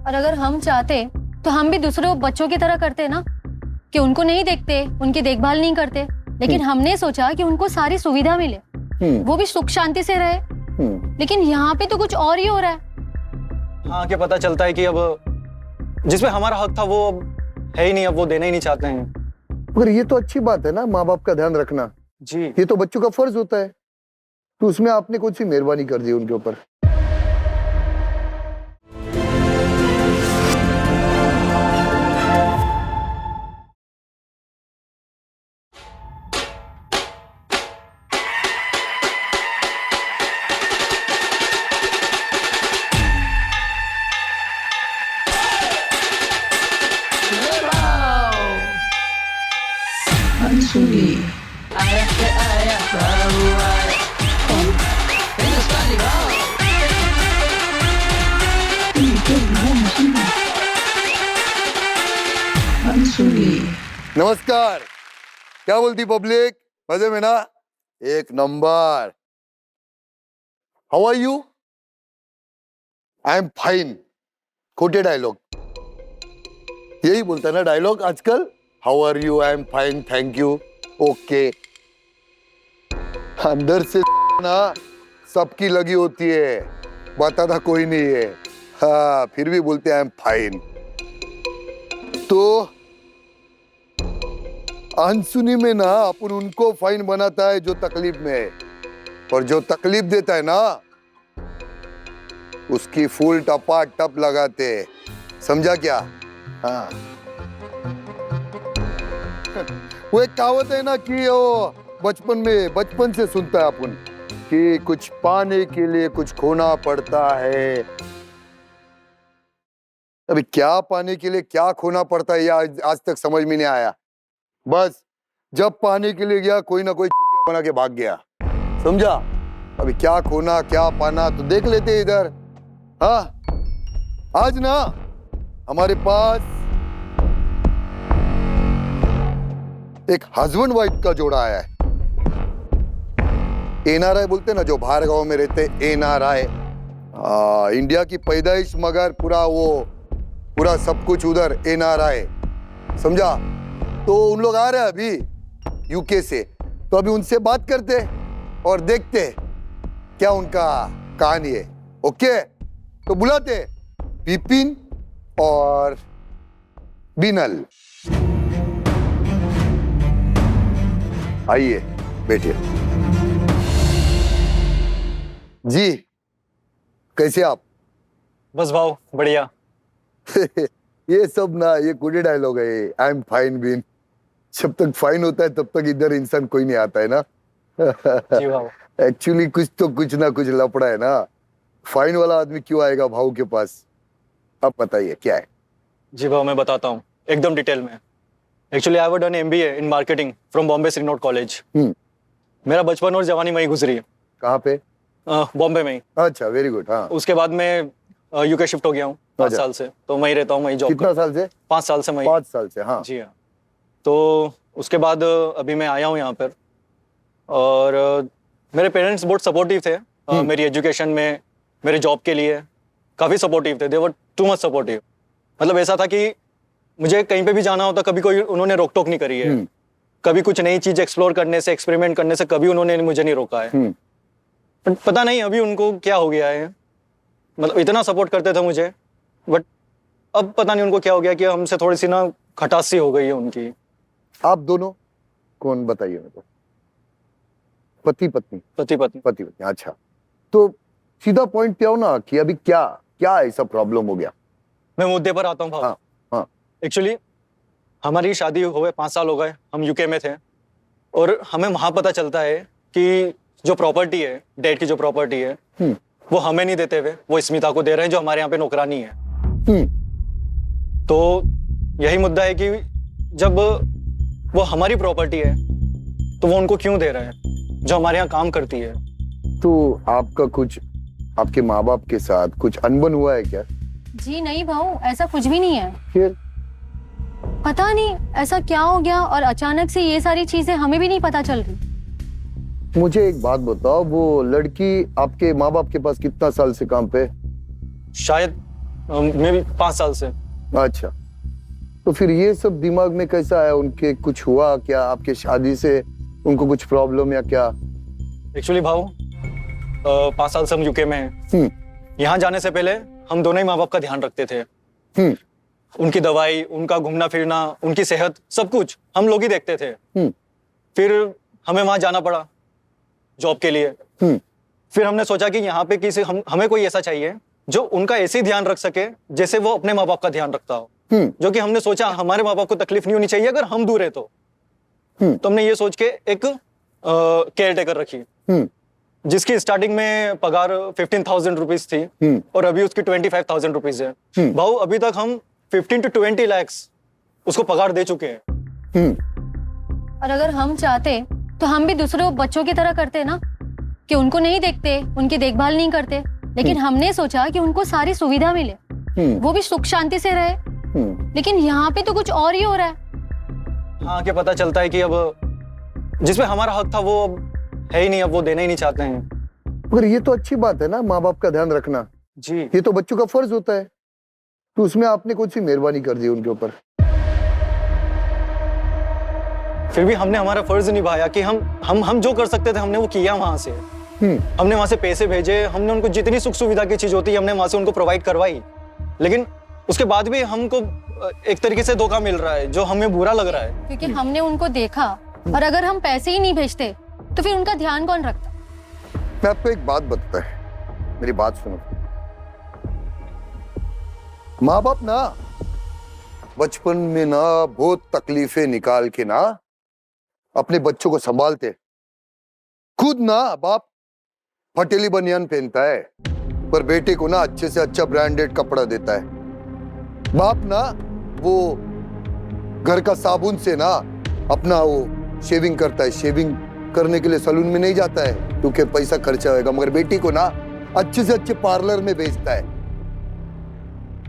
और अगर हम चाहते तो हम भी दूसरों बच्चों की तरह करते ना, कि उनको नहीं देखते, उनकी देखभाल नहीं करते, लेकिन हमने सोचा कि उनको सारी सुविधा मिले, वो भी सुख शांति से रहे। लेकिन यहाँ पे तो कुछ और ही हो रहा है। हाँ, क्या पता चलता है कि अब जिसमें हमारा हक था वो अब है ही नहीं, अब वो देना ही नहीं चाहते हैं। मगर ये तो अच्छी बात है ना, माँ बाप का ध्यान रखना। जी, ये तो बच्चों का फर्ज होता है, तो उसमें आपने कौन सी मेहरबानी कर दी उनके ऊपर। नमस्कार, क्या बोलती पब्लिक, मजे में ना? एक number. How are you? I am fine. खोटे डायलॉग यही बोलता है ना डायलॉग आजकल। How are you? I am fine, thank you, okay. अंदर से ना सबकी लगी होती है, बताता कोई नहीं है। हाँ, फिर भी बोलते आई एम फाइन। तो अनसुनी में ना अपन उनको फाइन बनाता है जो तकलीफ में है, और जो तकलीफ देता है ना उसकी फुल टपा टप लगाते हैं। समझा क्या? हाँ। वो एक कहावत है ना कि वो बचपन से सुनता है अपन कि कुछ पाने के लिए कुछ खोना पड़ता है। अभी क्या पाने के लिए क्या खोना पड़ता है, या आज तक समझ में नहीं आया। बस जब पाने के लिए गया कोई ना कोई चुतिया बना के भाग गया। समझा? अभी क्या खोना क्या पाना तो देख लेते इधर। हाँ, आज ना हमारे पास एक हस्बैंड वाइफ का जोड़ा आया है। एनआरआई बोलते ना, जो बाहर गांव में रहते, एनआरआई। इंडिया की पैदाइश मगर पूरा सब कुछ उधर एनआरआई। समझा? तो उन लोग आ रहे हैं अभी यूके से, तो अभी उनसे बात करते और देखते क्या उनका कहानी है। ओके, तो बुलाते विपिन और बिनल। आइए बैठिए। जी, कैसे आप? बस भाव बढ़िया। ये सब ना ये कोडी डायलॉग है, आई एम फाइन बीन। जब तक फाइन होता है तब तक इधर इंसान कोई नहीं आता है ना। जी भाव। एक्चुअली कुछ ना कुछ लफड़ा है ना। फाइन वाला आदमी क्यों आएगा भाऊ के पास? अब बताइए क्या है। जी भाव, मैं बताता हूँ एकदम डिटेल में। Actually I have done MBA in marketing from Bombay सिग्नोट कॉलेज। मेरा बचपन और जवानी वहीं गुजरी है। कहाँ पे? बॉम्बे में ही। अच्छा, वेरी गुड। हाँ, उसके बाद मैं यूके शिफ्ट हो गया हूँ 5 साल से, तो वहीं रहता हूँ, वहीं जॉब। कितना साल से? 5 साल से वहीं। 5 साल से, हाँ। जी हाँ। तो उसके बाद अभी मैं आया हूँ यहाँ पर, और मेरे पेरेंट्स बहुत सपोर्टिव थे मेरी एजुकेशन में, मेरे जॉब के लिए काफ़ी सपोर्टिव थे। दे वर टू मच सपोर्टिव। मतलब ऐसा था कि मुझे कहीं पे भी जाना होता, कभी कोई उन्होंने रोक टोक नहीं करी है। कभी कुछ नई चीज एक्सप्लोर करने से, एक्सपेरिमेंट करने से कभी उन्होंने मुझे नहीं रोका है। पता नहीं अभी उनको क्या हो गया है, मतलब इतना सपोर्ट करते थे मुझे, बट अब पता नहीं उनको क्या हो गया कि हमसे थोड़ी सी ना खटास सी हो गई है उनकी। आप दोनों कौन, बताइए मेरे को। पति पत्नी? पति पत्नी। अच्छा, तो सीधा पॉइंट पे आओ ना कि अभी क्या ऐसा प्रॉब्लम हो गया। मैं मुद्दे पर आता हूँ भाव। हाँ। एक्चुअली हमारी शादी हुए 5 साल हो गए, हम यूके में थे, और हमें वहां पता चलता है कि जो प्रॉपर्टी है, डैड की जो प्रॉपर्टी है, वो हमें नहीं देते हुए वो स्मिता को दे रहे हैं, जो हमारे यहाँ पे नौकरानी है। तो यही मुद्दा है कि जब वो हमारी प्रॉपर्टी है तो वो उनको क्यों दे रहे हैं, जो हमारे यहाँ काम करती है। तो आपका कुछ आपके माँ बाप के साथ कुछ अनबन हुआ है क्या? जी नहीं भाऊ, ऐसा कुछ भी नहीं है। फिर पता नहीं ऐसा क्या हो गया, और अचानक से ये सारी चीजें हमें भी नहीं पता चल रही। मुझे एक बात बताओ, वो लड़की आपके माँ बाप के पास कितना साल से काम पे? शायद मे भी 5 साल से। अच्छा, तो फिर ये सब दिमाग में कैसा है उनके? कुछ हुआ क्या आपके शादी से? उनको कुछ प्रॉब्लम या क्या? एक्चुअली भाऊ 5 साल से हम यूके में हैं। यहाँ जाने से पहले हम दोनों ही माँ बाप का ध्यान रखते थे। उनकी दवाई, उनका घूमना फिरना, उनकी सेहत, सब कुछ हम लोग ही देखते थे। फिर हमें वहां जाना पड़ा जॉब के लिए। फिर हमने सोचा कि यहाँ पे हमें कोई ऐसा चाहिए जो उनका ऐसे ही ध्यान रख सके जैसे वो अपने माँ बाप का ध्यान रखता हो। जो कि हमने सोचा हमारे माँ बाप को तकलीफ नहीं होनी चाहिए अगर हम दूर है तो। हमने ये सोच के एक केयर टेकर रखी, जिसकी स्टार्टिंग में पगार 15,000 रुपीज थी और अभी उसकी 25,000 रुपीज है। भाऊ अभी तक हम 15 to 20 lakhs उसको पगार दे चुके हैं। और अगर हम चाहते तो हम भी दूसरों बच्चों की तरह करते ना, कि उनको नहीं देखते, उनकी देखभाल नहीं करते, लेकिन हमने सोचा कि उनको सारी सुविधा मिले, वो भी सुख शांति से रहे। लेकिन यहाँ पे तो कुछ और ही हो रहा है। हाँ, क्या पता चलता है कि अब जिसमें हमारा हक था वो अब है ही नहीं, अब वो देना ही नहीं चाहते हैं। मगर ये तो अच्छी बात है ना, माँ बाप का ध्यान रखना। जी, ये तो बच्चों का फर्ज होता है। तो उसमें आपने कौन सी मेहरबानी कर दी उनके ऊपर? फिर भी हमने हमारा फर्ज निभाया कि हम जो कर सकते थे हमने वो किया वहां से। हमने वहां से पैसे भेजे, हमने उनको जितनी सुख सुविधा की चीज होती है हमने वहां से उनको प्रोवाइड करवाई। लेकिन उसके बाद भी हमको एक तरीके से धोखा मिल रहा है जो हमें बुरा लग रहा है। क्योंकि हमने उनको देखा, और अगर हम पैसे ही नहीं भेजते तो फिर उनका ध्यान कौन रखता? मैं आपको एक बात बताता है, मेरी बात सुनो। माँ बाप ना बचपन में ना बहुत तकलीफें निकाल के ना अपने बच्चों को संभालते। खुद ना बाप फटेली बनियान पहनता है, पर बेटे को ना अच्छे से अच्छा ब्रांडेड कपड़ा देता है। बाप ना वो घर का साबुन से ना अपना वो शेविंग करता है, शेविंग करने के लिए सैलून में नहीं जाता है क्योंकि पैसा खर्चा होगा, मगर बेटी को ना अच्छे से अच्छे पार्लर में भेजता है।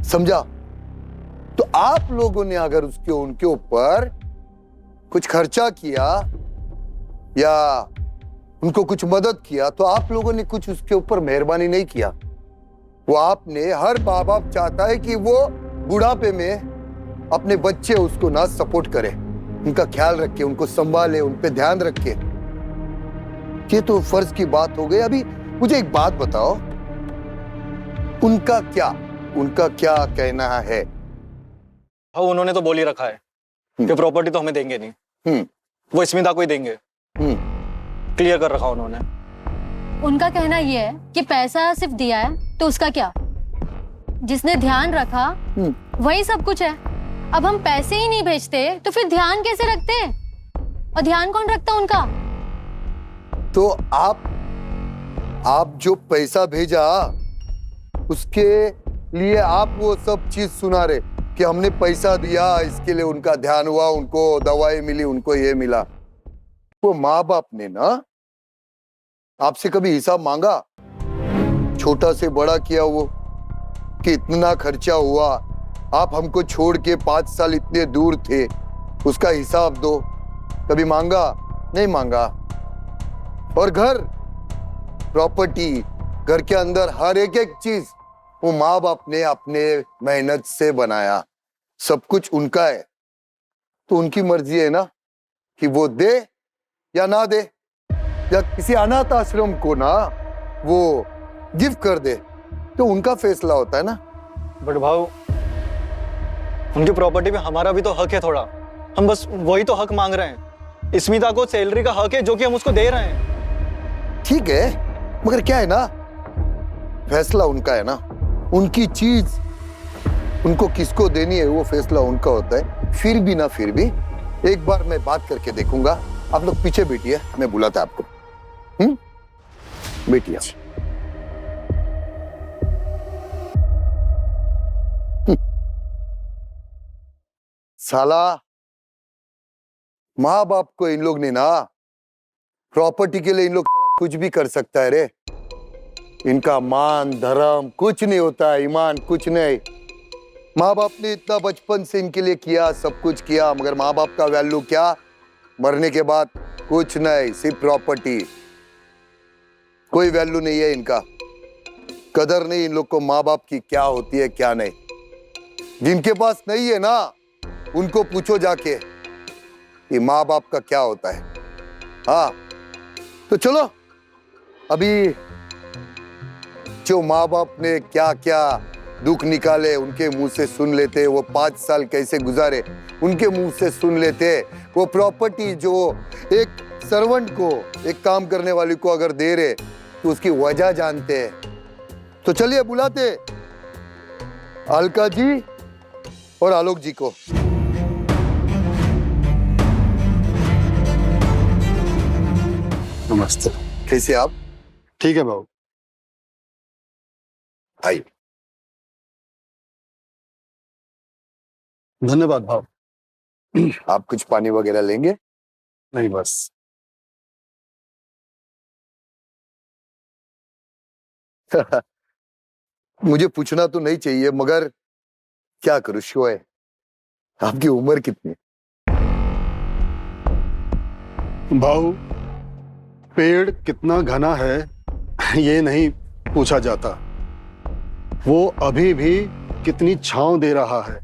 समझा? तो आप लोगों ने अगर उनके ऊपर कुछ खर्चा किया या उनको कुछ मदद किया तो आप लोगों ने कुछ उसके ऊपर मेहरबानी नहीं किया। वो आपने, हर माँ बाप चाहता है कि वो बुढ़ापे में अपने बच्चे उसको ना सपोर्ट करे, उनका ख्याल रखे, उनको संभाले, उन पे ध्यान रखे। ये तो फर्ज की बात हो गई। अभी मुझे एक बात बताओ, उनका क्या कहना है? हाँ, उन्होंने तो बोल ही रखा है कि प्रॉपर्टी तो हमें देंगे नहीं, वो स्मिता को ही देंगे। क्लियर कर रखा उन्होंने। उनका कहना यह है कि पैसा सिर्फ दिया है तो उसका क्या, जिसने ध्यान रखा वही सब कुछ है। अब हम पैसे ही नहीं भेजते तो फिर ध्यान कैसे रखते हैं? और ध्यान कौन रखता उनका? तो आप जो पैसा भेजा उसके लिए आप वो सब चीज सुना रहे कि हमने पैसा दिया इसके लिए उनका ध्यान हुआ, उनको दवाई मिली, उनको ये मिला। वो माँ बाप ने ना आपसे कभी हिसाब मांगा? छोटा से बड़ा किया वो कि इतना खर्चा हुआ, आप हमको छोड़ के 5 साल इतने दूर थे, उसका हिसाब दो। कभी मांगा? नहीं मांगा। और घर, प्रॉपर्टी, घर के अंदर हर एक चीज वो माँ बाप ने अपने मेहनत से बनाया, सब कुछ उनका है। तो उनकी मर्जी है ना कि वो दे या ना दे, या किसी अनाथ आश्रम को ना वो गिफ्ट कर दे, तो उनका फैसला होता है ना। बट भाऊ, उनकी प्रॉपर्टी में हमारा भी तो हक है थोड़ा। हम बस वही तो हक मांग रहे हैं। स्मिता को सैलरी का हक है जो कि हम उसको दे रहे हैं। ठीक है, मगर क्या है ना, फैसला उनका है ना। उनकी चीज उनको किसको देनी है वो फैसला उनका होता है। फिर भी एक बार मैं बात करके देखूंगा। आप लोग पीछे बैठिए, मैं बुलाता आपको। बैठिए। साला माँ बाप को इन लोग ने ना प्रॉपर्टी के लिए इन लोग कुछ भी कर सकता है रे। इनका मान धर्म कुछ नहीं होता है, ईमान कुछ नहीं। माँ बाप ने इतना बचपन से इनके लिए किया, सब कुछ किया, मगर माँ बाप का वैल्यू क्या? मरने के बाद कुछ नहीं, सिर्फ प्रॉपर्टी। कोई वैल्यू नहीं है इनका। कदर नहीं इन लोग को माँ बाप की क्या होती है क्या नहीं। जिनके पास नहीं है ना उनको पूछो जाके कि माँ बाप का क्या होता है। हाँ तो चलो अभी जो माँ बाप ने क्या क्या दुख निकाले उनके मुंह से सुन लेते, वो 5 साल कैसे गुजारे उनके मुंह से सुन लेते। वो प्रॉपर्टी जो एक सर्वेंट को, एक काम करने वाले को अगर दे रहे तो उसकी वजह जानते हैं। तो चलिए बुलाते अलका जी और आलोक जी को। नमस्ते। कैसे आप? ठीक है बाबू। आइए। धन्यवाद भाव। आप कुछ पानी वगैरह लेंगे? नहीं बस। मुझे पूछना तो नहीं चाहिए मगर क्या करूं शो है। आपकी उम्र कितनी है? भाऊ पेड़ कितना घना है ये नहीं पूछा जाता, वो अभी भी कितनी छांव दे रहा है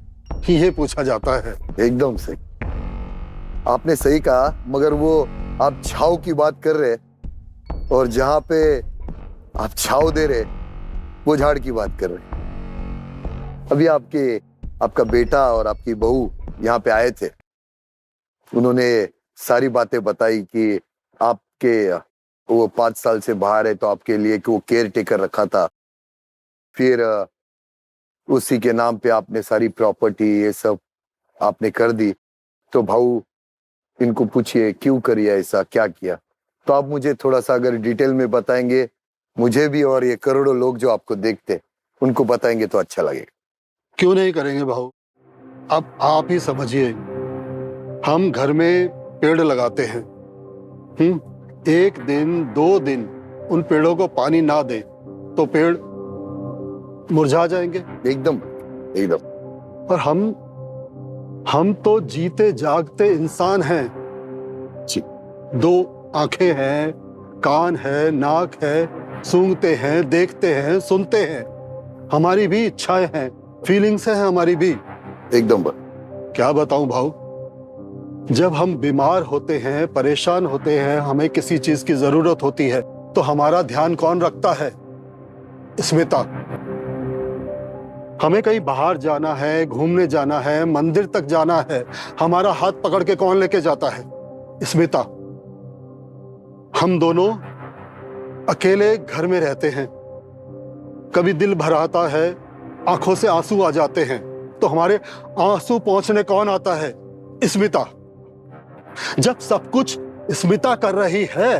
ये पूछा जाता है। एकदम सही, आपने सही कहा। मगर वो आप छाव की बात कर रहे और जहां पे आप छाव दे रहे वो झाड़ की बात कर रहे। अभी आपका बेटा और आपकी बहू यहाँ पे आए थे, उन्होंने सारी बातें बताई कि आपके वो 5 साल से बाहर है तो आपके लिए कि वो केयर टेकर रखा था, फिर उसी के नाम पे आपने सारी प्रॉपर्टी ये सब आपने कर दी। तो भाऊ इनको पूछिए क्यों करिए ऐसा, क्या किया। तो आप मुझे थोड़ा सा अगर डिटेल में बताएंगे, मुझे भी और ये करोड़ों लोग जो आपको देखते उनको बताएंगे तो अच्छा लगेगा। क्यों नहीं करेंगे भाऊ, अब आप ही समझिए। हम घर में पेड़ लगाते हैं, 1 दिन 2 दिन उन पेड़ों को पानी ना दे तो पेड़ मुरझा जाएंगे। एकदम एकदम। और हम तो जीते जागते इंसान हैं जी। 2 आंखें हैं, कान है, नाक है, सूंघते हैं, देखते हैं, सुनते हैं। हमारी भी इच्छाएं हैं, फीलिंग्स हैं हमारी भी। एकदम क्या बताऊं भाऊ, जब हम बीमार होते हैं, परेशान होते हैं, हमें किसी चीज की जरूरत होती है तो हमारा ध्यान कौन रखता है? स्मिता। हमें कहीं बाहर जाना है, घूमने जाना है, मंदिर तक जाना है, हमारा हाथ पकड़ के कौन लेके जाता है? स्मिता। हम दोनों अकेले घर में रहते हैं, कभी दिल भर आता है, आंखों से आंसू आ जाते हैं, तो हमारे आंसू पहुंचने कौन आता है? स्मिता। जब सब कुछ स्मिता कर रही है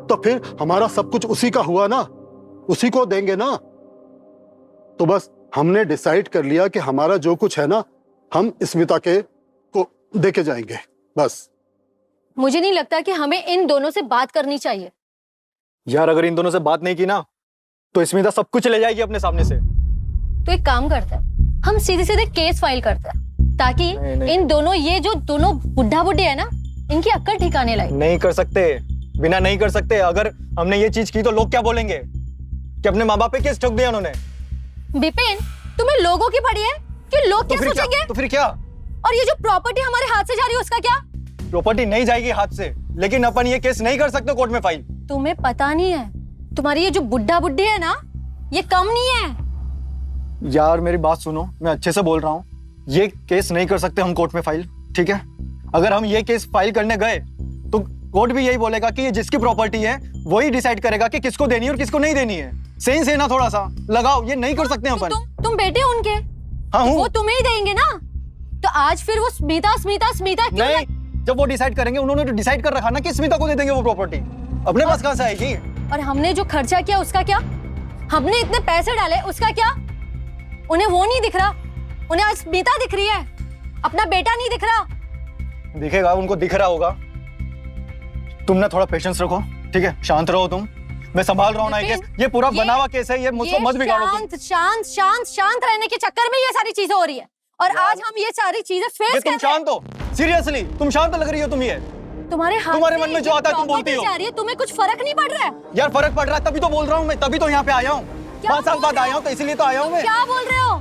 तो फिर हमारा सब कुछ उसी का हुआ ना, उसी को देंगे ना। तो बस हमने डिसाइड कर लिया कि हमारा जो कुछ है ना हम स्मिता के को देके जाएंगे बस। मुझे नहीं लगता कि हमें इन दोनों से बात करनी चाहिए। यार अगर इन दोनों से बात नहीं की ना तो स्मिता सब कुछ ले जाएगी अपने सामने से। तो एक काम करते हैं, हम सीधे सीधे केस फाइल करते हैं ताकि नहीं। इन दोनों, ये जो दोनों बुढ़ा बुढ़ी है ना, इनकी अक्ल ठिकाने लाए। नहीं कर सकते, बिना नहीं कर सकते। अगर हमने ये चीज की तो लोग क्या बोलेंगे कि अपने माँ बाप पे केस ठोक दिया उन्होंने। विपिन, तुम्हें लोगों की पड़ी है कि लोग क्या सोचेंगे? तो फिर क्या? और ये जो प्रॉपर्टी हमारे हाथ से जा रही है उसका क्या? प्रॉपर्टी नहीं जाएगी हाथ से, लेकिन अपन ये केस नहीं कर सकते कोर्ट में फाइल। तुम्हें पता नहीं है, तुम्हारी ये जो बुढ़ा बुढ़ी है ना, ये कम नहीं है। यार मेरी बात सुनो, मैं अच्छे से बोल रहा हूँ, ये केस नहीं कर सकते हम कोर्ट में फाइल, ठीक है? अगर हम ये केस फाइल करने गए तो कोर्ट भी यही बोलेगा कि ये जिसकी प्रॉपर्टी है वही डिसाइड करेगा कि किसको देनी है और किसको नहीं देनी है। सेंस है ना थोड़ा सा लगाओ, ये नहीं कर सकते अपन। तुम बेटे हो उनके। हाँ हूँ। वो तुम्हें ही देंगे ना, तो आज फिर वो स्मिता स्मिता स्मिता क्यों? नहीं, जब वो डिसाइड करेंगे, उन्होंने तो डिसाइड कर रखा ना कि स्मिता को दे देंगे वो प्रॉपर्टी, अपने पास कहां से आएगी? और हमने जो खर्चा किया उसका क्या? हमने इतने पैसे डाले उसका क्या? उन्हें वो नहीं दिख रहा, उन्हें आज स्मिता दिख रही है, अपना बेटा नहीं दिख रहा। दिखेगा, उनको दिख रहा होगा। तुम ना थोड़ा पेशेंस रखो, ठीक है? शांत रहो तुम, मैं संभाल रहा हूँ ना ये केस। ये पूरा बना हुआ केस है, ये मुझको मत बिगाड़ो तुम। शांत शांत शांत रहने के चक्कर में ये सारी चीजें हो रही है और आज हम ये सारी चीजें फेस कर रहे हैं। तुम शांत हो, सीरियसली तुम शांत लग रही हो। तुम ये तुम्हारे हाथ तुम्हारे मन में जो आता है तुम बोलती हो। तुम्हें कुछ फर्क नहीं पड़ रहा है? यार फर्क पड़ रहा है, तभी तो बोल रहा हूँ मैं, तभी तो यहाँ पे आया हूँ। 5 साल बाद आया हूँ तो इसीलिए तो आया हूँ मैं। क्या बोल रहे हो?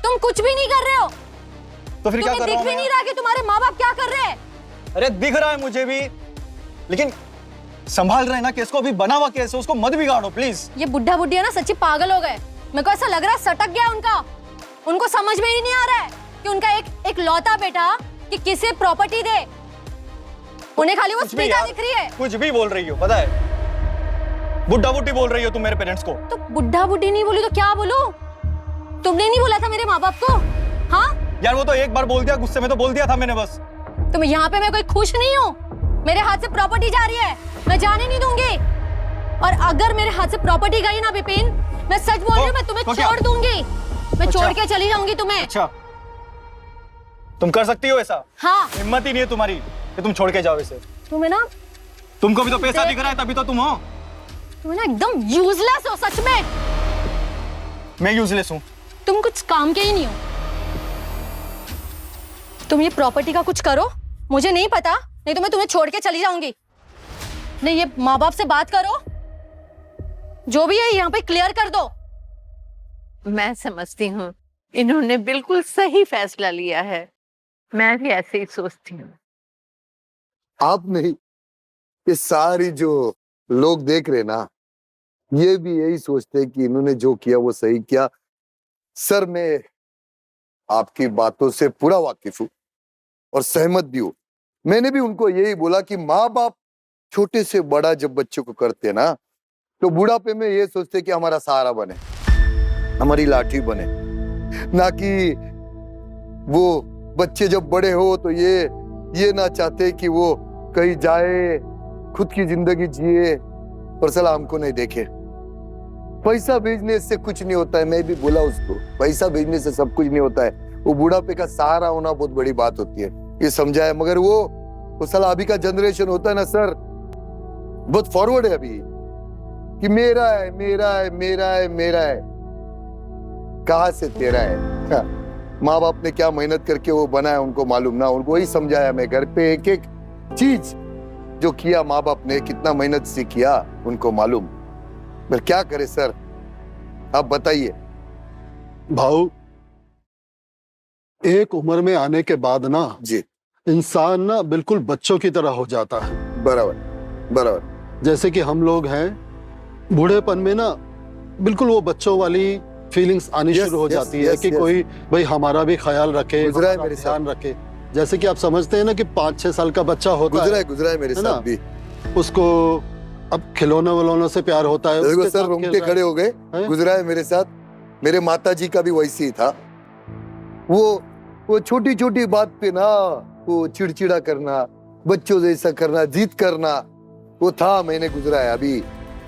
तुम कुछ भी नहीं कर रहे हो। तो फिर क्या तुम्हें कर रहा दिख हूँ भी मैं? नहीं रहा कि तुम्हारे माँ बाप क्या कर रहे हैं? अरे दिख रहा है मुझे भी, लेकिन संभाल रहे हैं ना केस को, अभी बना हुआ केस है, उसको मत बिगाड़ो प्लीज। ये बुढ़ा बुढ़िया ना सच्ची पागल हो गए। मेरे को ऐसा लग रहा है सटक गया उनका। उनको समझ में ही नहीं आ रहा है कि उनका एक लौता बेटा कि किसे प्रॉपर्टी दे। उन्हें खाली वो कुछ भी स्पीडा यार, दिख रही है। कुछ भी बोल रही हो, पता है बुढ़ा बुढ़ी बोल रही हो तुम मेरे पेरेंट्स को। तो बुढ़ा बुढ़ी नहीं बोली तो क्या बोलूं? तुमने नहीं बोला था मेरे माँ बाप को? हाँ यार वो तो एक बार बोल दिया, गुस्से में तो बोल दिया था मैंने बस। तुम यहाँ पे मैं कोई खुश नहीं हूँ। मेरे हाथ से प्रॉपर्टी जा रही है, मैं जाने नहीं दूंगी। और अगर मेरे हाथ से प्रॉपर्टी गई ना विपिन, मैं सच बोल रही हूँ, मैं तुम्हें छोड़ दूंगी। मैं छोड़ के चली जाऊंगी तुम्हें। अच्छा तुम कर सकती हो ऐसा? हाँ हिम्मत ही नहीं है तुम्हारी कि तुम छोड़ के जाओ इसे। तुम्हें ना तुमको भी तो पैसा दिख रहा है, तभी तो तुम हो। तुम्हें ना एकदम यूजलेस हो सच में। मैं यूजलेस हूँ? तुम कुछ काम के ही नहीं हो। तुम ये प्रॉपर्टी का कुछ करो, मुझे नहीं पता, नहीं तो मैं तुम्हें छोड़ के चली जाऊंगी। नहीं ये माँ बाप से बात करो, जो भी है यहाँ पे क्लियर कर दो। मैं समझती हूँ इन्होंने बिल्कुल सही फैसला लिया है। मैं भी ऐसे ही सोचती हूँ। आप नहीं, ये सारी जो लोग देख रहे ना, ये भी यही सोचते हैं कि इन्होंने जो किया वो सही किया। सर मैं आपकी बातों से पूरा वाकिफ हूँ और सहमत भी हूँ। मैंने भी उनको यही बोला कि माँ बाप छोटे से बड़ा जब बच्चों को करते हैं ना, तो बुढ़ापे में ये सोचते कि हमारा सहारा बने, हमारी लाठी बने, ना कि वो बच्चे जब बड़े हो तो ये ना चाहते कि वो कहीं जाए, खुद की जिंदगी जिए और साला हमको नहीं देखे। पैसा भेजने से कुछ नहीं होता है, मैं भी बोला उसको, पैसा भेजने से सब कुछ नहीं होता है। वो बुढ़ापे का सहारा होना बहुत बड़ी बात होती है, ये समझाया। मगर वो साला अभी का जनरेशन होता है ना सर, बहुत फॉरवर्ड है अभी, कि मेरा है मेरा है मेरा है मेरा है। कहाँ से तेरा है? माँ बाप ने क्या मेहनत करके वो बनाया उनको मालूम ना। उनको वही समझाया मैं घर पे, एक एक चीज जो किया माँ बाप ने, कितना मेहनत से किया उनको मालूम। पर क्या करे सर, आप बताइए। भाऊ, एक उम्र में आने के बाद ना जी इंसान ना बिल्कुल बच्चों की तरह हो जाता है। बराबर बराबर। जैसे कि हम लोग हैं, बूढ़ेपन में ना बिल्कुल वो बच्चों वाली फीलिंग्स आनी शुरू हो जाती है कि कोई भाई हमारा भी ख्याल रखे, गुजरा है हमारा मेरे ध्यान रखे। जैसे कि आप समझते हैं ना कि 5-6 साल का बच्चा होता है, गुजरा है मेरे साथ भी। उसको अब खिलौने विलौनों से प्यार होता है। देखो उसके सर, साथ रोंगटे खेल रहा खड़े है। हो गए। हैं? गुजरा है मेरे साथ। मेरे माता जी का भी वैसे ही था। वो छोटी छोटी बात पे ना वो चिड़चिड़ा करना, बच्चों जैसा करना, जिद करना, वो था। मैंने गुजरा है।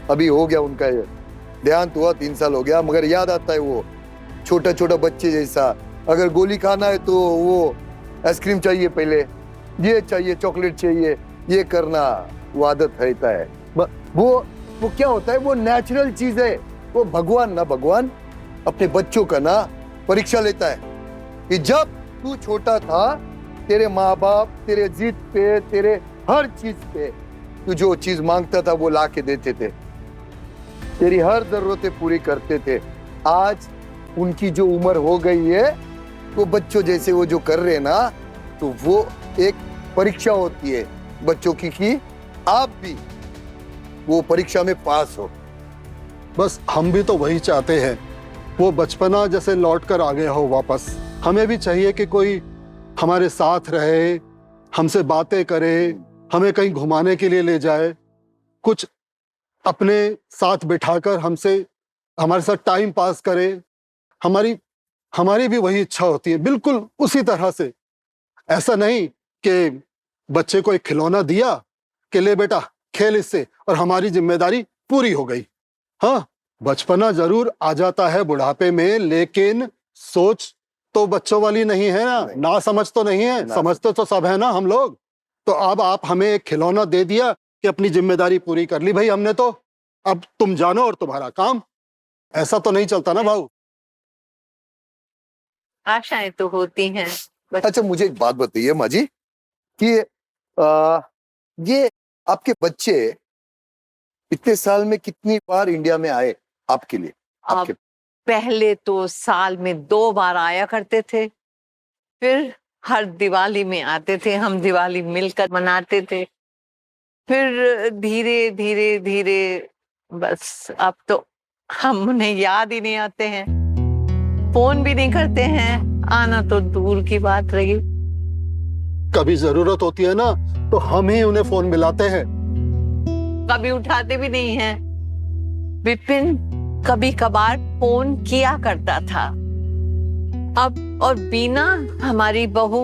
अभी हो गया उनका देहांत हुआ, 3 साल हो गया। मगर याद आता है वो छोटा छोटा बच्चे जैसा। अगर गोली खाना है तो वो आइसक्रीम चाहिए, पहले ये चाहिए, चॉकलेट चाहिए, ये करना, वो आदत रहता है। वो क्या होता है, वो नेचुरल चीज है। वो भगवान अपने बच्चों का ना परीक्षा लेता है कि जब तू छोटा था, तेरे माँ बाप तेरे जिद पे, तेरे हर चीज पे, तू जो चीज मांगता था वो ला के देते थे, तेरी हर जरूरतें पूरी करते थे। आज उनकी जो उम्र हो गई है, वो बच्चों जैसे वो जो कर रहे हैं ना, तो वो एक परीक्षा होती है बच्चों की कि आप भी वो परीक्षा में पास हो। बस हम भी तो वही चाहते हैं, वो बचपना जैसे लौट कर आ गया हो वापस। हमें भी चाहिए कि कोई हमारे साथ रहे, हमसे बातें करे, हमें कहीं घुमाने के लिए ले जाए, कुछ अपने साथ बिठाकर हमारे साथ टाइम पास करे। हमारी भी वही इच्छा होती है, बिल्कुल उसी तरह से। ऐसा नहीं कि बच्चे को एक खिलौना दिया कि ले बेटा खेल इससे और हमारी जिम्मेदारी पूरी हो गई। हाँ, बचपना जरूर आ जाता है बुढ़ापे में, लेकिन सोच तो बच्चों वाली नहीं है ना समझ तो नहीं है, समझते तो सब है ना हम लोग। तो अब आप हमें एक खिलौना दे दिया कि अपनी जिम्मेदारी पूरी कर ली भाई हमने, तो अब तुम जानो और तुम्हारा काम। ऐसा तो नहीं चलता ना भाऊ। आशाएं तो होती हैं। अच्छा, मुझे एक बात बताइए माँ जी कि ये आपके बच्चे इतने साल में कितनी बार इंडिया में आए आपके लिए? अब आपके पहले तो साल में 2 बार आया करते थे, फिर हर दिवाली में आते थे, हम दिवाली मिलकर मनाते थे। फिर धीरे धीरे धीरे बस अब तो हम उन्हें याद ही नहीं आते हैं, फोन भी नहीं करते हैं, आना तो दूर की बात रही। कभी जरूरत होती है ना तो हम ही उन्हें फोन मिलाते हैं। कभी उठाते भी नहीं हैं। विपिन कभी कभार फोन किया करता था। अब और बीना हमारी बहू,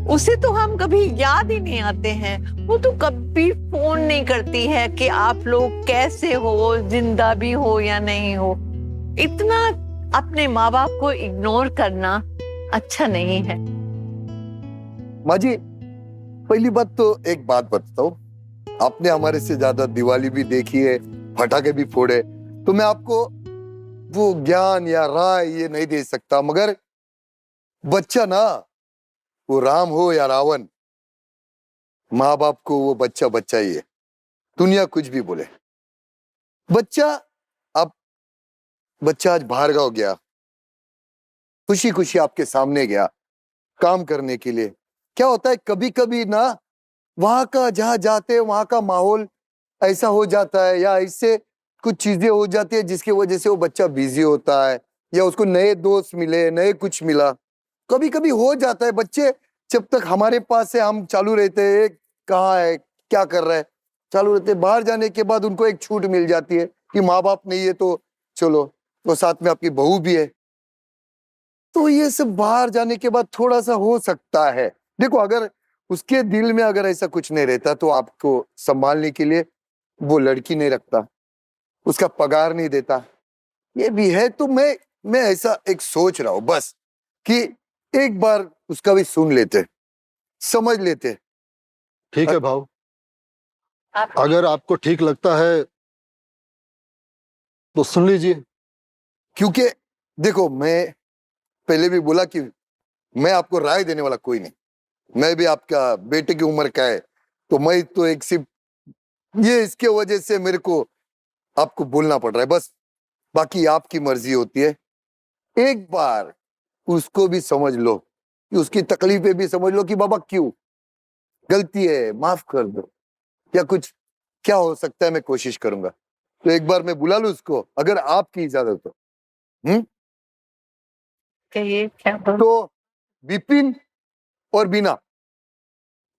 उसे तो हम कभी याद ही नहीं आते हैं। वो तो कभी फोन नहीं करती है कि आप लोग कैसे हो, जिंदा भी हो या नहीं हो। इतना अपने माँ बाप को इग्नोर करना अच्छा नहीं है। माँ जी, पहली बात तो एक बात बताता हूँ, आपने हमारे से ज्यादा दिवाली भी देखी है, पटाखे भी फोड़े, तो मैं आपको वो ज्ञान या राय ये नहीं दे सकता। मगर बच्चा ना, वो राम हो या रावण, माँ बाप को वो बच्चा बच्चा ही है, दुनिया कुछ भी बोले। बच्चा अब बच्चा आज बाहर गाँव गया, खुशी खुशी आपके सामने गया काम करने के लिए। क्या होता है कभी कभी ना, वहां का जहां जाते हैं वहां का माहौल ऐसा हो जाता है, या ऐसे कुछ चीजें हो जाती है जिसकी वजह से वो बच्चा बिजी होता है, या उसको नए दोस्त मिले, नए कुछ मिला। कभी कभी हो जाता है। बच्चे जब तक हमारे पास से हम चालू रहते हैं, कहाँ है क्या कर रहा है, चालू रहते, बाहर जाने के बाद उनको एक छूट मिल जाती है कि माँ बाप नहीं है तो चलो, तो साथ में आपकी बहू भी है, तो ये सब बाहर जाने के बाद थोड़ा सा हो सकता है। देखो, अगर उसके दिल में अगर ऐसा कुछ नहीं रहता तो आपको संभालने के लिए वो लड़की नहीं रखता, उसका पगार नहीं देता, ये भी है। तो मैं ऐसा एक सोच रहा हूं बस कि एक बार उसका भी सुन लेते, समझ लेते। ठीक है भाऊ, अगर आपको ठीक लगता है तो सुन लीजिए। क्योंकि देखो, मैं पहले भी बोला कि मैं आपको राय देने वाला कोई नहीं, मैं भी आपका बेटे की उम्र का है, तो मैं तो एक सिर्फ ये इसके वजह से मेरे को आपको बोलना पड़ रहा है बस, बाकी आपकी मर्जी होती है। एक बार उसको भी समझ लो, कि उसकी तकलीफें भी समझ लो कि बाबा क्यों गलती है, माफ कर दो, या कुछ क्या हो सकता है मैं कोशिश करूंगा। तो एक बार मैं बुला लूं उसको, अगर आपकी इजाजत हो। कहिए क्या बोल? तो विपिन और बीना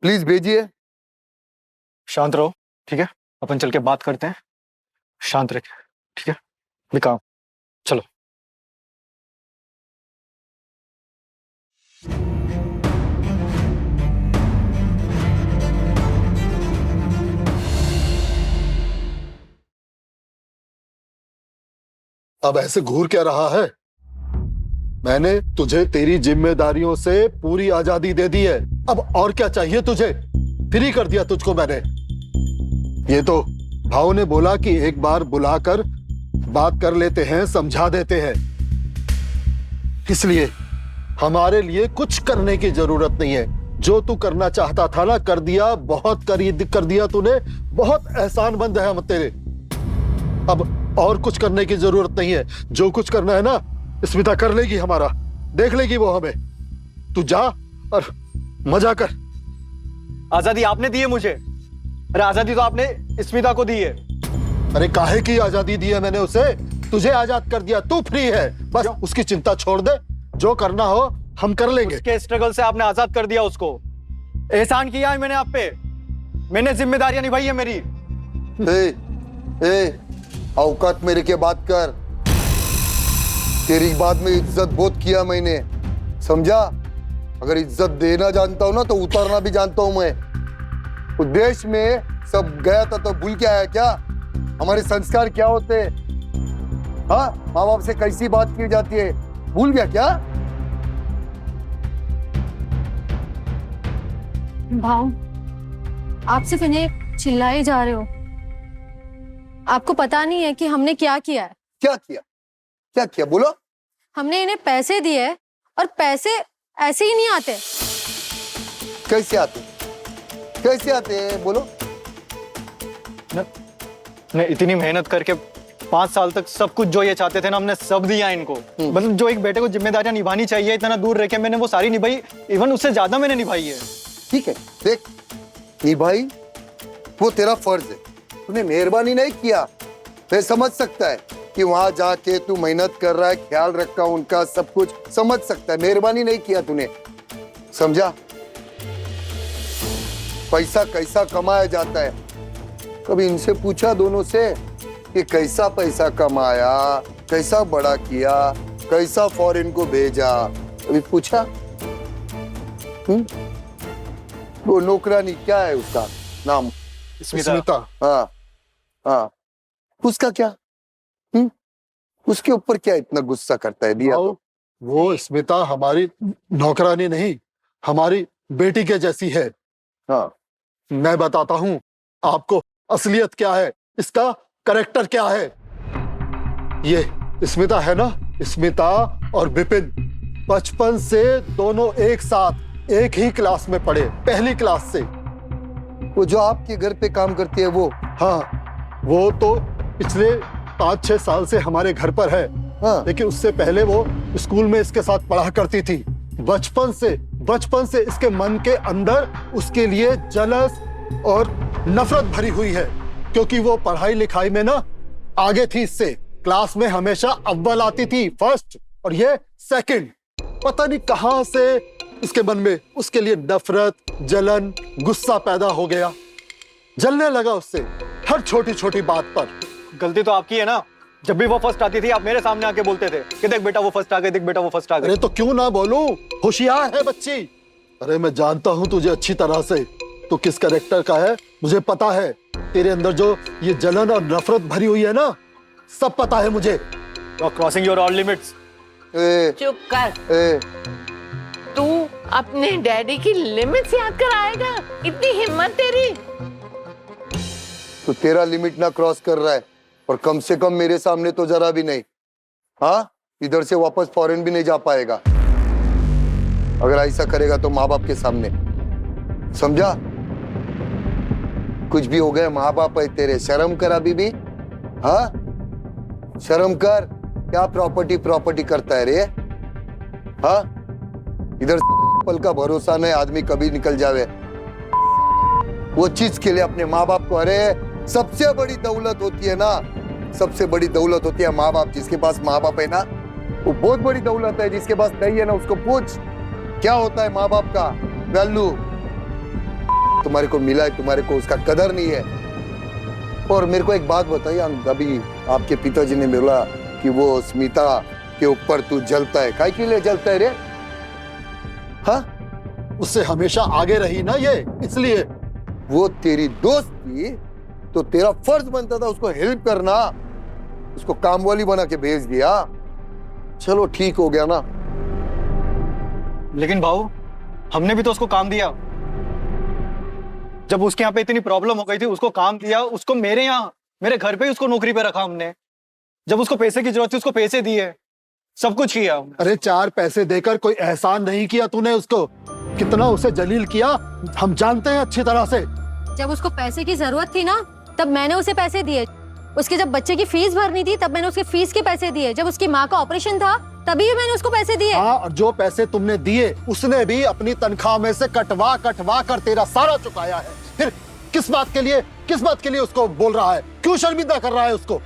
प्लीज भेजिए। शांत रहो, ठीक है, अपन चल के बात करते हैं, शांत रखे, ठीक है, विकाम चलो। अब ऐसे घूर क्या रहा है? मैंने तुझे तेरी जिम्मेदारियों से पूरी आजादी दे दी है, अब और क्या चाहिए तुझे? फ्री कर दिया तुझको मैंने। ये तो भाव ने बोला कि एक बार बुलाकर बात कर लेते हैं, समझा देते हैं, इसलिए हमारे लिए कुछ करने की जरूरत नहीं है। जो तू करना चाहता था ना, कर दिया, बहुत कर दिया तूने, बहुत एहसानमंद है हम तेरे। अब और कुछ करने की जरूरत नहीं है। जो कुछ करना है ना, स्मिता कर लेगी, हमारा देख लेगी वो हमें। तू जा और मजा कर। आजादी आपने दी है मुझे, अरे आजादी तो आपने स्मिता को दी है। अरे काहे की आजादी दी है मैंने उसे? तुझे आजाद कर दिया, तू फ्री है, बस उसकी चिंता छोड़ दे, जो करना हो हम कर लेंगे। उसके स्ट्रगल से आपने आजाद कर दिया उसको, एहसान किया है मैंने आप पे, मैंने जिम्मेदारियां निभाई है मेरी। औकात मेरे के बात कर, तेरी बात में इज्जत बहुत किया मैंने, समझा? अगर इज्जत देना जानता हूं ना तो उतारना भी जानता हूं मैं। तो देश में सब गया था तो भूल के आया क्या? हमारे संस्कार क्या होते हैं? हाँ, माँ बाप से कैसी बात की जाती है, भूल गया क्या? भाव, आप सिर्फ इन्हें चिल्लाए जा रहे हो, आपको पता नहीं है कि हमने क्या किया है। क्या किया? क्या किया बोलो? हमने इन्हें पैसे दिए और पैसे ऐसे ही नहीं आते। कैसे आते? कैसे आते हैं बोलो? मैं इतनी मेहनत करके 5 साल तक सब कुछ जो ये चाहते थे ना, हमने सब दिया इनको। मतलब जो एक बेटे को जिम्मेदारियां निभानी चाहिए इतना दूर रह के, मैंने वो सारी निभाई, इवन उससे ज्यादा मैंने निभाई है। ठीक है, देख निभाई, वो तेरा फर्ज है, तूने मेहरबानी नहीं किया। मैं समझ सकता है कि वहां जाके तू मेहनत कर रहा है, ख्याल रखा उनका, सब कुछ समझ सकता है, मेहरबानी नहीं किया तूने, समझा? पैसा कैसा कमाया जाता है, कभी इनसे पूछा दोनों से कि कैसा पैसा कमाया, कैसा बड़ा किया, कैसा फॉरेन को भेजा, कभी पूछा? वो नौकरानी क्या है उसका नाम? स्मिता। हाँ हाँ, उसका क्या? उसके ऊपर क्या इतना गुस्सा करता है? दिया तो। वो स्मिता हमारी नौकरानी नहीं, हमारी बेटी के जैसी है। हाँ, मैं बताता हूँ आपको असलियत क्या है, इसका करेक्टर क्या है। ये स्मिता है ना, स्मिता और विपिन बचपन से दोनों एक साथ एक ही क्लास में पढ़े, पहली क्लास से। वो जो आपके घर पे काम करती है वो? हाँ, वो तो पिछले 5-6 साल से हमारे घर पर है। हाँ। लेकिन उससे पहले वो स्कूल में इसके साथ पढ़ा करती थी। बचपन से इसके मन के अंदर उसके लिए जलस और नफरत भरी हुई है, क्योंकि वो पढ़ाई लिखाई में ना आगे थी इससे। क्लास में हमेशा अव्वल आती थी, फर्स्ट, और ये सेकंड। पता नहीं कहां से इसके मन में उसके लिए नफरत, जलन, गुस्सा पैदा हो गया। जलने लगा उससे हर छोटी छोटी बात पर। गलती तो आपकी है ना, जब भी वो फर्स्ट आती थी आप मेरे सामने आके बोलते थे कि देख बेटा वो फर्स्ट आ गई, देख बेटा वो फर्स्ट आ गई। अरे तो क्यों ना बोलूं, होशियार है बच्ची। अरे मैं जानता हूं तुझे अच्छी तरह से, तू किस कैरेक्टर का है मुझे पता है। तेरे अंदर जो ये जलन और नफरत भरी हुई है ना, सब पता है मुझे। You are crossing your all limits. चुप कर। तू अपने डैडी की लिमिट्स याद कराएगा? इतनी हिम्मत तेरी? तो तेरा लिमिट ना क्रॉस कर रहा है, और कम से कम मेरे सामने तो जरा भी नहीं। हाँ, इधर से वापस फॉरेन भी नहीं जा पाएगा अगर ऐसा करेगा तो माँ बाप के सामने, समझा? कुछ भी हो गया, माँ बाप है तेरे, शर्म कर अभी भी। हाँ, शर्म कर। क्या प्रॉपर्टी करता है रे? हाँ, इधर पल का भरोसा नहीं, आदमी कभी निकल जावे। वो चीज के लिए अपने माँ बाप को, अरे सबसे बड़ी दौलत होती है ना, सबसे बड़ी दौलत होती है माँ बाप। जिसके पास माँ बाप है ना, वो बहुत बड़ी दौलत है। जिसके पास नहीं है ना, उसको पूछ क्या होता है माँ बाप का वैल्यू। तुम्हारे को मिला है, तुम्हारे को उसका कदर नहीं है। और मेरे को एक बात बताइए, अभी आपके पिताजी ने बोला कि वो स्मिता के ऊपर तू जलता है, काय के लिए जलता है रे? हाँ, उससे हमेशा आगे रही ना ये, इसलिए। वो तेरी दोस्त थी तो तेरा फर्ज बनता था उसको हेल्प करना, उसको काम वाली बना के भेज दिया। चलो ठीक हो गया ना। लेकिन भाऊ, हमने भी तो उसको काम दिया। जब उसके यहाँ पे इतनी प्रॉब्लम हो गई थी, उसको काम दिया, उसको मेरे यहाँ, मेरे घर पे ही उसको नौकरी पे रखा हमने। जब उसको पैसे की जरूरत थी उसको पैसे दिए, सब कुछ किया। अरे 4 पैसे देकर कोई एहसान नहीं किया तूने उसको। कितना उसे जलील किया हम जानते हैं अच्छी तरह से। जब उसको पैसे की जरूरत थी ना, तब मैंने उसे पैसे दिए। उसके जब बच्चे की फीस भरनी थी, तब मैंने उसके फीस के पैसे दिए। जब उसकी माँ का ऑपरेशन था, तभी भी मैंने उसको पैसे दिए। हाँ, और जो पैसे तुमने दिए उसने भी अपनी तनख्वाह में से कटवा कर तेरा सारा चुकाया है। फिर किस बात के लिए उसको बोल रहा है? क्यों शर्मिंदा कर रहा है उसको?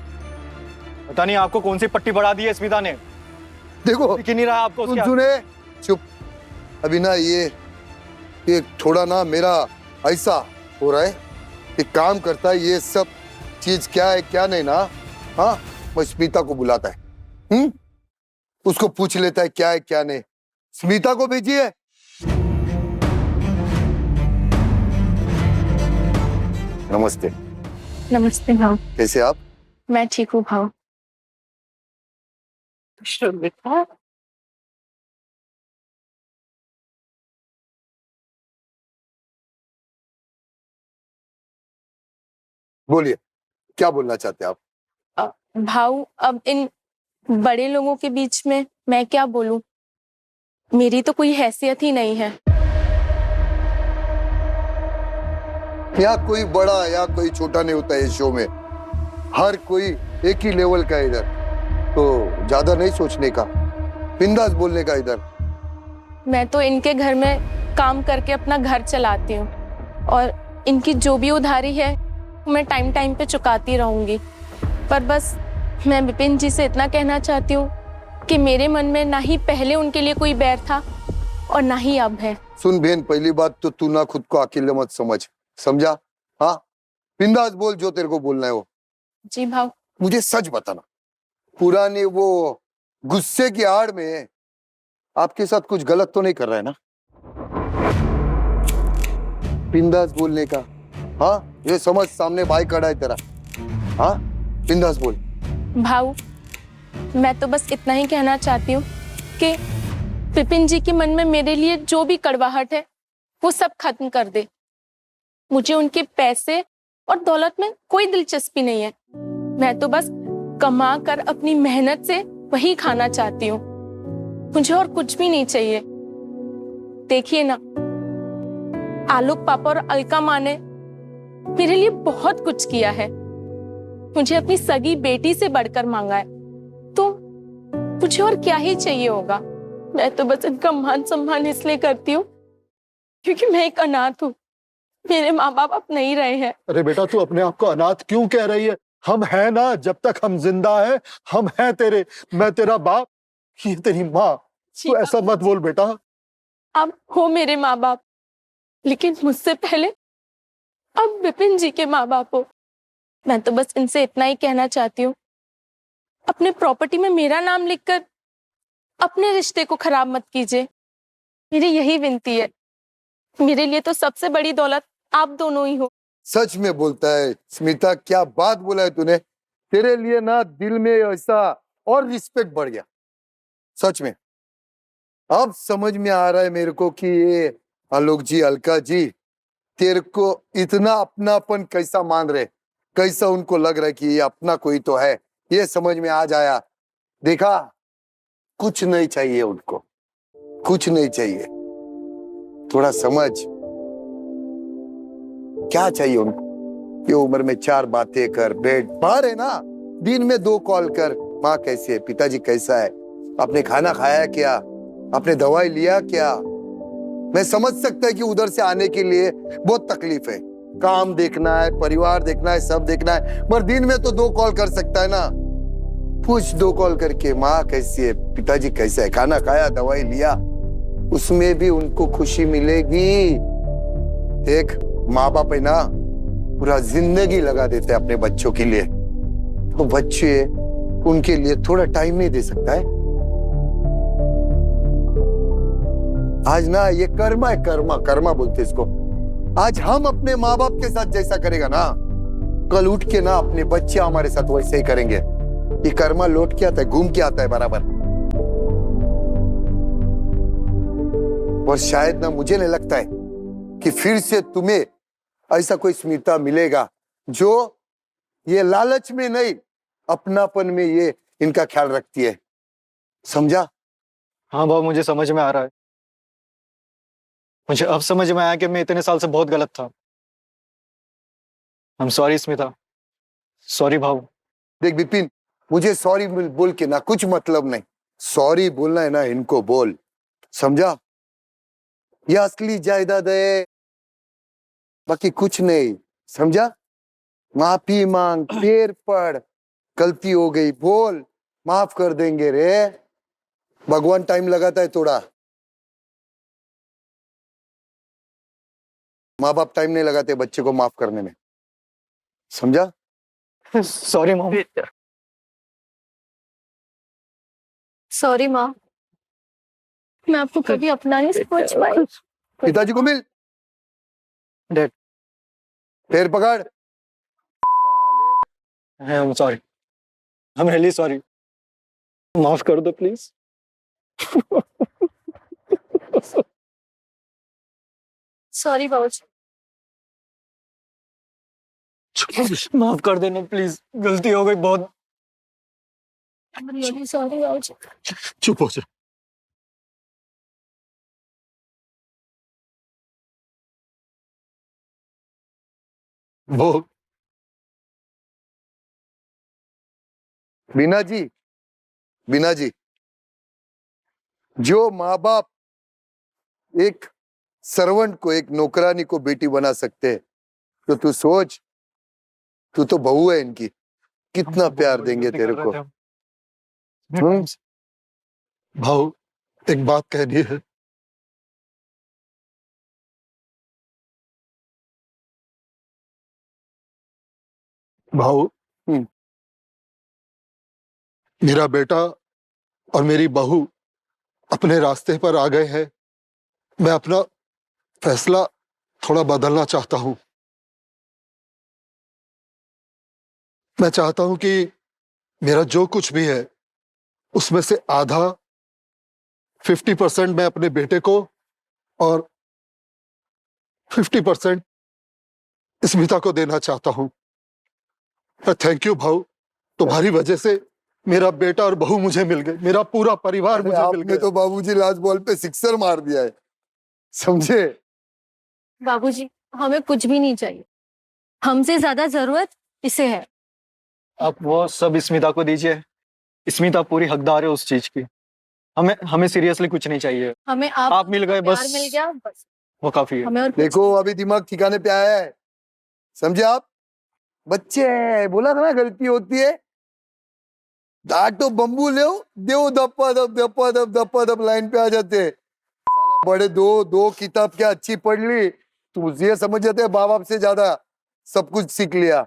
पता नहीं आपको कौन सी पट्टी बढ़ा दी है स्मिता ने। देखो, दिख नहीं रहा आपको उसके सुने, चुप। अभी ना ये थोड़ा ना मेरा ऐसा हो रहा है, एक काम करता है, ये सब चीज क्या है क्या नहीं ना। हाँ, वो स्मिता को बुलाता है, उसको पूछ लेता है क्या है क्या नहीं। स्मिता को भेजिए। नमस्ते। नमस्ते भाव। कैसे आप? मैं ठीक हूँ भाव। बेटा, बोलिए, क्या बोलना चाहते हैं आप? भाव, अब इन बड़े लोगों के बीच में मैं क्या बोलूं? मेरी तो कोई हैसियत ही नहीं है। यहाँ कोई बड़ा या कोई छोटा नहीं होता है इस शो में। हर कोई एक ही लेवल का है इधर, तो ज्यादा नहीं सोचने का, बिंदास बोलने का इधर। मैं तो इनके घर में काम करके अपना घर चलाती हूँ और इनकी जो भी उधारी है मैं टाइम टाइम पे चुकाती रहूंगी। पर बस मैं विपिन जी से इतना कहना चाहती हूँ कि मेरे मन में ना ही पहले उनके लिए कोई बैर था और ना ही अब है। सुन बहन, पहली बात तो तू ना खुद को अकेले मत समझ, समझा? हाँ, बिंदास बोल जो तेरे को बोलना है वो। जी भाव। मुझे सच बताना, पुराने वो गुस्से की आड़ में आपके साथ कुछ गलत तो नहीं कर रहा है ना? बिंदास बोलने का। हाँ, ये समझ सामने भाई खड़ा है तेरा। हाँ, बिंदास बोल। भाऊ, मैं तो बस इतना ही कहना चाहती हूँ कि विपिन जी के मन में मेरे लिए जो भी कड़वाहट है वो सब खत्म कर दे। मुझे उनके पैसे और दौलत में कोई दिलचस्पी नहीं है। मैं तो बस कमा कर अपनी मेहनत से वही खाना चाहती हूँ। मुझे और कुछ भी नहीं चाहिए। देखिए ना, आलोक पापा और अलका माँ ने मेरे लिए बहुत कुछ किया है। मुझे अपनी सगी बेटी से बढ़कर मांगा है, तो मुझे और क्या ही चाहिए होगा। मैं तो बस इनका मान सम्मान इसलिए करती हूँ क्योंकि मैं एक अनाथ हूँ। मेरे माँ बाप अब नहीं रहे हैं। अरे बेटा, तू अपने आप को अनाथ क्यों कह रही है? हम हैं ना, जब तक हम जिंदा है हम हैं तेरे। मैं तेरा बाप, ये तेरी माँ। तू ऐसा मत बोल बेटा। अब हो मेरे माँ बाप, लेकिन मुझसे पहले अब विपिन जी के माँ बाप हो। मैं तो बस इनसे इतना ही कहना चाहती हूँ, अपने प्रॉपर्टी में मेरा नाम लिखकर अपने रिश्ते को खराब मत कीजिए। मेरी यही विनती है। मेरे लिए तो सबसे बड़ी दौलत आप दोनों ही हो। सच में बोलता है स्मिता, क्या बात बोला है तूने। तेरे लिए ना दिल में ऐसा और रिस्पेक्ट बढ़ गया, सच में। अब समझ में आ रहा है मेरे को कि ये आलोक जी, अलका जी तेरे को इतना अपनापन कैसा मान रहे, कैसा उनको लग रहा है कि ये अपना कोई तो है। ये समझ में आज आया। देखा, कुछ नहीं चाहिए उनको, कुछ नहीं चाहिए। थोड़ा समझ, क्या चाहिए उनको? ये उम्र में 4 बातें कर, बैठ बाहर है ना, दिन में 2 कॉल कर, माँ कैसी है, पिताजी कैसा है, आपने खाना खाया क्या, आपने दवाई लिया क्या। मैं समझ सकता है कि उधर से आने के लिए बहुत तकलीफ है, काम देखना है, परिवार देखना है, सब देखना है, पर दिन में तो 2 कॉल कर सकता है ना। पूछ 2 कॉल करके, माँ कैसी है, पिताजी कैसा है, खाना खाया, दवाई लिया, उसमें भी उनको खुशी मिलेगी। देख, माँ बाप है ना, पूरा जिंदगी लगा देते हैं अपने बच्चों के लिए, तो बच्चे उनके लिए थोड़ा टाइम नहीं दे सकता है। आज ना ये कर्मा है, कर्मा, कर्मा बोलते इसको। आज हम अपने माँ बाप के साथ जैसा करेगा ना, कल उठ के ना अपने बच्चे हमारे साथ वैसे ही करेंगे। ये कर्मा लौट के आता है, घूम के आता है बराबर। और शायद ना, मुझे नहीं लगता है कि फिर से तुम्हें ऐसा कोई स्मिता मिलेगा जो ये लालच में नहीं, अपनापन में ये इनका ख्याल रखती है, समझा? हाँ भाव, मुझे समझ में आ रहा है। मुझे अब समझ में आया कि मैं इतने साल से बहुत गलत था। I am sorry Smita, sorry भाव। देख विपिन, मुझे सॉरी बोल के ना कुछ मतलब नहीं। सॉरी बोलना है ना, इनको बोल, समझा? ये असली जायदाद है, बाकी कुछ नहीं, समझा? माफी मांग, पैर पड़, गलती हो गई बोल, माफ कर देंगे रे। भगवान टाइम लगाता है थोड़ा, माँ बाप टाइम नहीं लगाते बच्चे को माफ करने में, समझा? Sorry mom. सॉरी माँ, मैं आपको कभी अपना नहीं समझ पाई। पिताजी को मिल, डैड, पैर पकड़। I am sorry, I am really sorry. माफ कर दो प्लीज। सॉरी बाबूजी। माफ कर देना प्लीज, गलती हो गई बहुत। सॉरी बाबूजी। चुप हो जा। वो बीना जी, बीना जी, जो माँ बाप एक सर्वेंट को, एक नौकरानी को बेटी बना सकते हैं, तो तू सोच, तू तो बहू है इनकी, कितना प्यार देंगे तेरे को। भाऊ, एक बात कहनी है। भाऊ, मेरा बेटा और मेरी बहू अपने रास्ते पर आ गए हैं। मैं अपना फैसला थोड़ा बदलना चाहता हूं। मैं चाहता हूं कि मेरा जो कुछ भी है उसमें से आधा 50% मैं अपने बेटे को और 50% स्मिता को देना चाहता हूं। थैंक यू भाऊ, तुम्हारी वजह से मेरा बेटा और बहू मुझे मिल गए, मेरा पूरा परिवार मुझे मिल आपने गया। तो बाबूजी लास्ट बॉल पे सिक्सर मार दिया है, समझे? बाबूजी, हमें कुछ भी नहीं चाहिए, हमसे ज्यादा जरूरत इसे है। आप वो सब स्मिता को दीजिए, स्मिता पूरी हकदार है उस चीज की। हमें हमें सीरियसली कुछ नहीं चाहिए। हमें आप मिल गए, प्यार बस मिल गया, बस वो काफी है। हमें और कुछ देखो अभी दिमाग ठिकाने पे आया है, समझे आप? बच्चे हैं, बोला था ना गलती होती है। डाटो बम्बू ले देव धप्पा धप लाइन पे आ जाते हैं। साला बड़े दो दो किताब क्या अच्छी पढ़ ली, तू ये समझ जाते हैं माँ बाप से ज्यादा सब कुछ सीख लिया।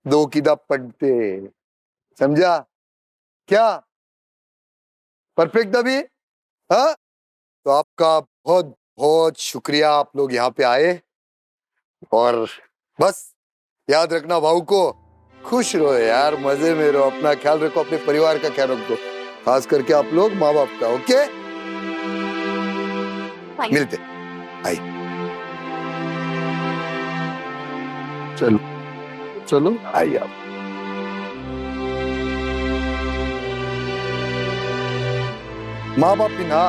दो किताब पढ़ते, समझा क्या? परफेक्ट अभी? हाँ, तो आपका बहुत बहुत शुक्रिया, आप लोग यहाँ पे आए। और बस याद रखना, भाऊ को खुश रहो यार, मजे में रहो, अपना ख्याल रखो, अपने परिवार का ख्याल रखो, खास करके आप लोग माँ बाप का। ओके, मिलते आई। चलो चलो आइए आप। माँ बाप ही ना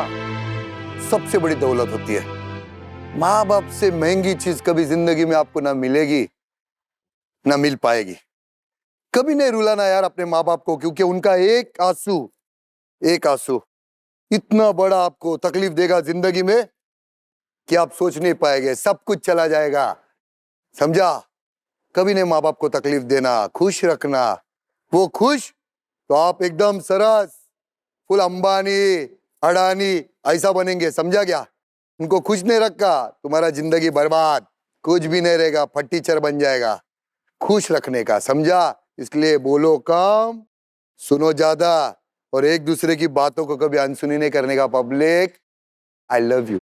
सबसे बड़ी दौलत होती है। माँ बाप से महंगी चीज कभी जिंदगी में आपको ना मिलेगी ना मिल पाएगी। कभी नहीं रुलाना यार अपने माँ बाप को, क्योंकि उनका एक आंसू इतना बड़ा आपको तकलीफ देगा जिंदगी में कि आप सोच नहीं पाएंगे। सब कुछ चला जाएगा, समझा? कभी नहीं माँ बाप को तकलीफ देना, खुश रखना। वो खुश तो आप एकदम सरस फुल अंबानी अडानी ऐसा बनेंगे, समझा क्या? उनको खुश नहीं रखा, तुम्हारा जिंदगी बर्बाद, कुछ भी नहीं रहेगा, फटीचर बन जाएगा। खुश रखने का, समझा? इसलिए बोलो कम, सुनो ज्यादा, और एक दूसरे की बातों को कभी अनसुनी नहीं करने का। Public, I love you.